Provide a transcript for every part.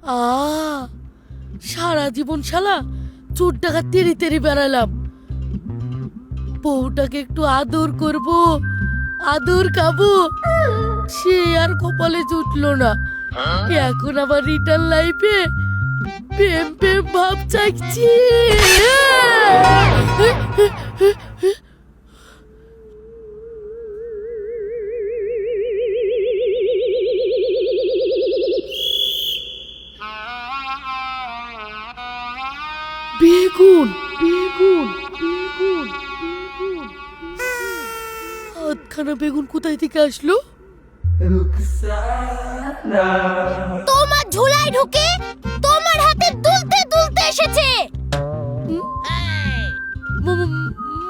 আ সারা জীবন শালা চোর ডাকাত তেরি তেরি বেড়ালাম, বউটাকে একটু আদর করব, আদর খাবো, সে আর কপালে জুটলো না। এখন আবার রিটার্ন লাইফে প্রেম প্রেম ভাব চাইছি। বেগুন বেগুন বেগুন বেগুন, আধখানা বেগুন কোথায় থেকে আসলো? তোমার ঝুলায় ঢুকে তোমার হাতে দুলতে দুলতে এসেছে।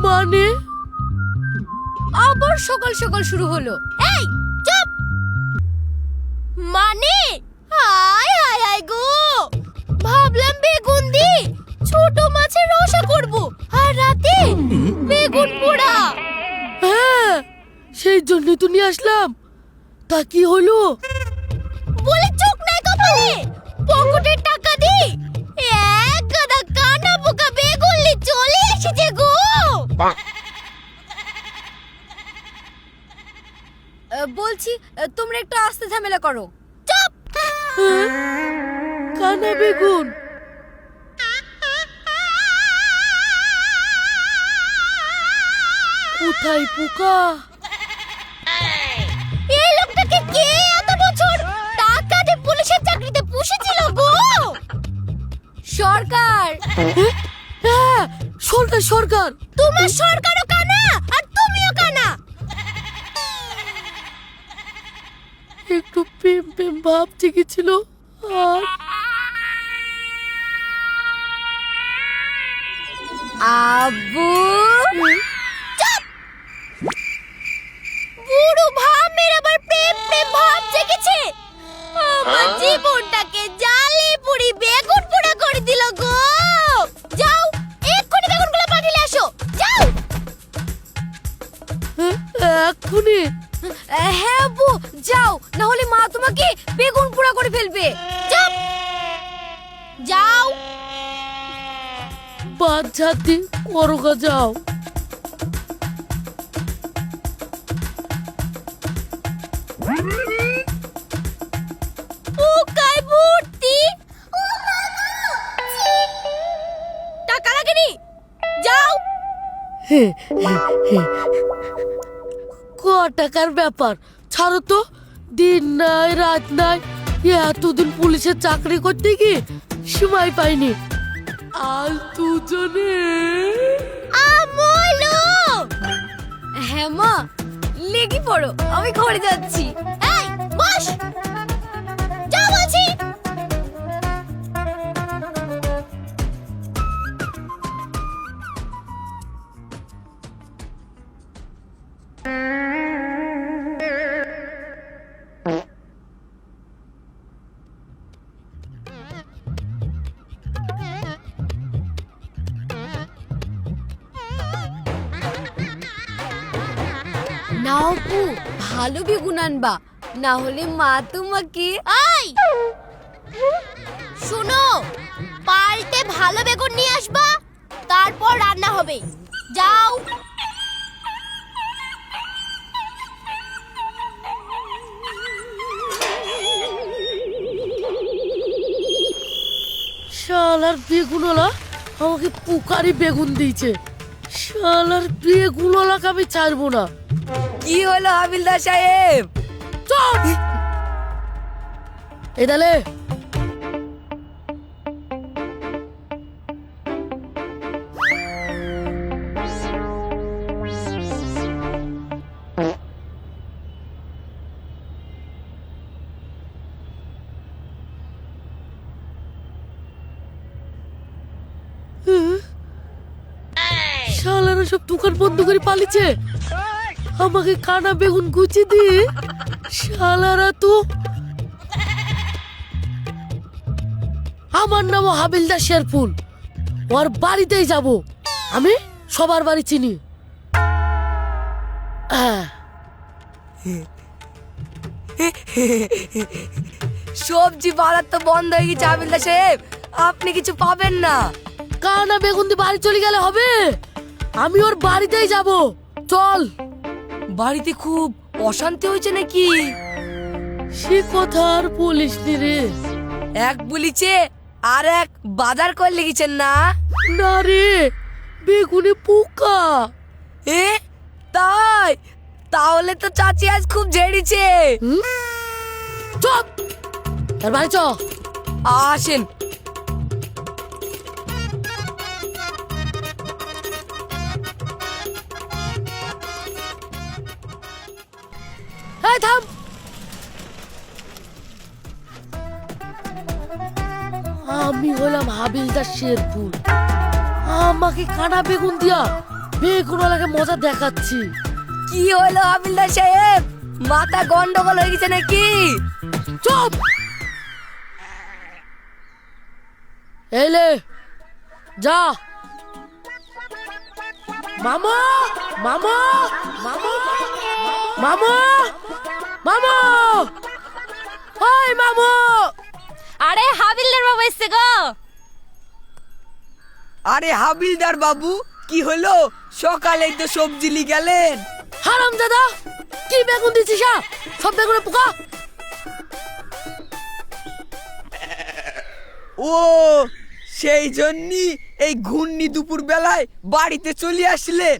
মানে আবার সকাল সকাল শুরু হলো। এই চুপ। মানে হায় হায় হায় গো, ভাবলাম বেগুন দি ছোট মাছের রসা করব, আর রাতে বেগুন পোড়া। হ্যাঁ, সেই জন্য তো নিয়ে আসলাম। তা কি হলো? বলে চোখ নাই কপালে, পকেটের টাকা দি এক গাদা কানা পোকা বেগুন লি চলে এসেছে গো। বলছি তোমরা একটু আস্তে ঝামেলা করো। চুপ। কানা বেগুন? কোথায় পোকা? এই লোকটাকে কে এত বছর টাকা দিয়ে পুলিশের চাকরিতে পুষেছিল গো? সরকার। হ্যাঁ, সরকার সরকার। তোমার সরকারও কানা আর তুমিও কানা। একটু প্রেম প্রেম ভাব জেগেছিল, আর আব্বু চুপ। বুড়ো ভামের আবার প্রেম প্রেম ভাব জেগেছে। আমার জীবনটাকে জালে পুরি বেগুন পোড়া করে দিল গো। যাও এক্ষুনি বেগুনগুলো পাঠিয়ে আসো, যাও। এক্ষুনি? হ্যাঁ আব্বু যাও, না হলে মা তোমাকে বেগুন পোড়া করে ফেলবে। চুপ। যাও। বাচ্চাতে করোগা, যাও। পোকায় ভর্তি। টাকা লাগেনি, যাও। ক টাকার ব্যাপার, ছাড়ো তো। দিন নাই রাত নাই, এতদিন পুলিশের চাকরি করতে গিয়ে সময় পাইনি। আজ দুজনে আমলো। হ্যাঁ মা, লেগে পড়ো, আমি ঘরে যাচ্ছি। এই বস, যা বলছি। নাও পু, ভালো বেগুন আনবা, না হলে মা তোমাকে। আই শোনো, পাল্টে ভালো বেগুন নিয়ে আসবা, তারপর রান্না হবে। যাও। শালার বেগুনওয়ালা আমাকে পুকারি বেগুন দিয়েছে। শালার বেগুনওয়ালাকে আমি ছাড়বো না। কি হলো হাবিলদার সাহেব? চল এদালে। শালারা সব দোকান বন্ধ করে পালিয়েছে, আমাকে কানা বেগুন গুছি দিয়ে। শালারা তো। আমার নাম হাবিলদার শেরফুল, ওর বাড়িতেই যাব। আমি সবার বাড়ি চিনি। সবজি বাজার তো বন্ধ হয়ে গেছে হাবিলদার সাহেব, আপনি কিছু পাবেন না। কানা বেগুন দিয়ে বাড়ি চলে গেলে হবে? আমি ওর বাড়িতেই যাব, চল। বাড়িতে খুব অশান্তি হয়েছে নাকি? সে কথা আর বলিস নি রে। এক বলিছে আর এক বাজার করে লেগেছেন না? না রে, বেগুনে পোকা। এ তাই? তাহলে তো চাচি আজ খুব ঝেড়েছে। হুম? চপ, তার বাড়ি চ। আসেন। এই থাম। আমি হলাম হাবিলদার শেরপুর, আমাকে কানা বেগুন দিয়া বেগুনওয়ালাকে মজা দেখাচ্ছি। কি হলো হাবিলদার সাহেব, মাথা গন্ডগোল হয়ে গেছে নাকি? চুপ। এলে যা। মামা, মামা, মামা, মামা, মামা, হাই মামা। আরে হাবিলদার বাবা এসছে গো। আরে হাবিলদার বাবু, কি হলো? সকালেই তো সবজি লি গেলেন। হারাম দাদা, কি বেগুন দিছিস? সব বেগুনে পোকা। ও সেই জন্যই এই ঘূর্ণি দুপুর বেলায় বাড়িতে চলে আসলেন।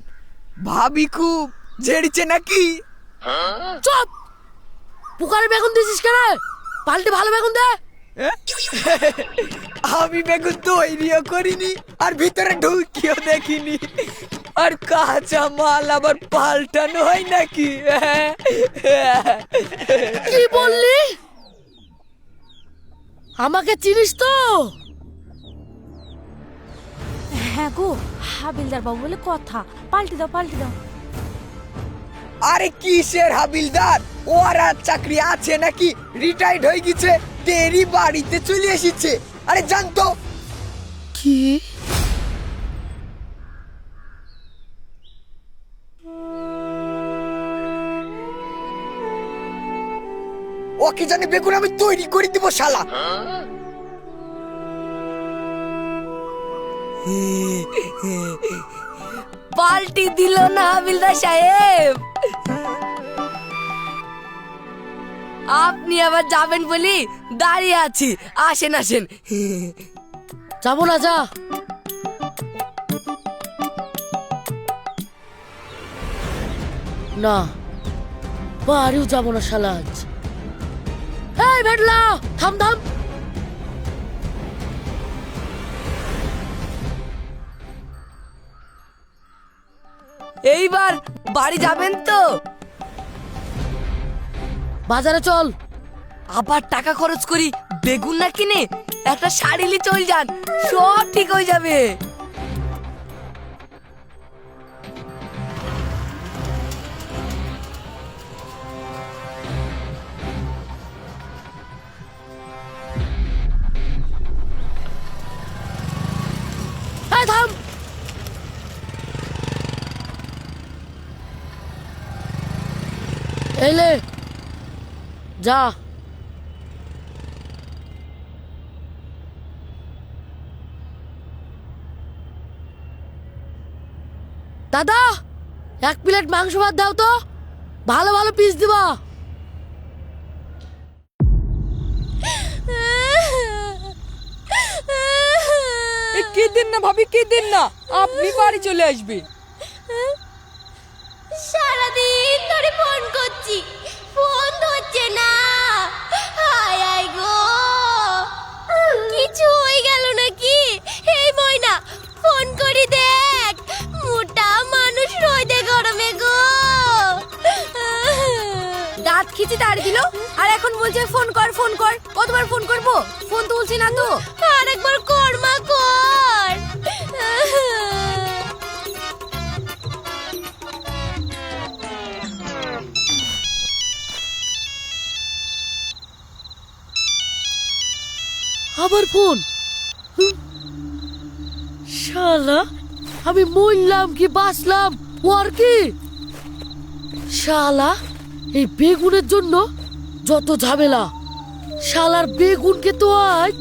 ভাবি খুব ঝেড়েছে নাকি? চুপ। পোকারে বেগুন দিছিস কেন? পাল্টে ভালো বেগুন দে। আমি বেগুন তৈরিও করিনি আর ভিতরে ঢুকিও দেখিনি। আর কাঁচা মাল আবার পাল্টানো হয় নাকি? কি বললি? আমাকে চিনিস তো? হ্যাঁ গো, হাবিলদার বাবু বলে কথা, পাল্টে দাও পাল্টে দাও। আরে কিসের হাবিলদার? ও আর চাকরি আছে নাকি? রিটায়ার্ড হয়ে গেছে, তেরি বাড়িতে চলে এসেছে। আরে জানতো কি? ওকে জানে বেগুন আমি তৈরি করে দিব শালা। পাল্টি দিল না হাবিলদার সাহেব। আপনি আবার যাবেন বলি দাঁড়িয়ে আছি, আসেন আসেন। যাবো না, যা। না, বাড়িও যাবো না শালা আজ। এই ভেটলা, থাম থাম। এইবার বাড়ি যাবেন তো? বাজারে চল। আবার টাকা খরচ করি বেগুন না কিনে একটা শাড়ি লি চল যান, সব ঠিক হয়ে যাবে। এই থাম। এলে যা। দাদা, এক প্লেট মাংস ভাত দাও তো, ভালো ভালো পিস দিবা। কি দিন না ভাবি, কি দিন না, আপনি বাড়ি চলে আসবে। সারাদিন ধরে ফোন করছি, ফোন ধরছে না। হায় হায় গো, কিছু হয়ে গেল নাকি? এই ময়না, ফোন করি দেখ, মোটা মানুষ রোদে গরমে গো। দাঁত খিচি তাড়ি দিল আর এখন বলছে ফোন কর ফোন কর। কতবার ফোন করব, ফোন তুলছি না তো। আরেকবার কর মা, কর। আবার ফোন। হুম। শালা, আমি মরলাম কি বাঁচলাম ওর কি? শালা, এই বেগুনের জন্য যত ঝামেলা। শালার বেগুনকে তো আজ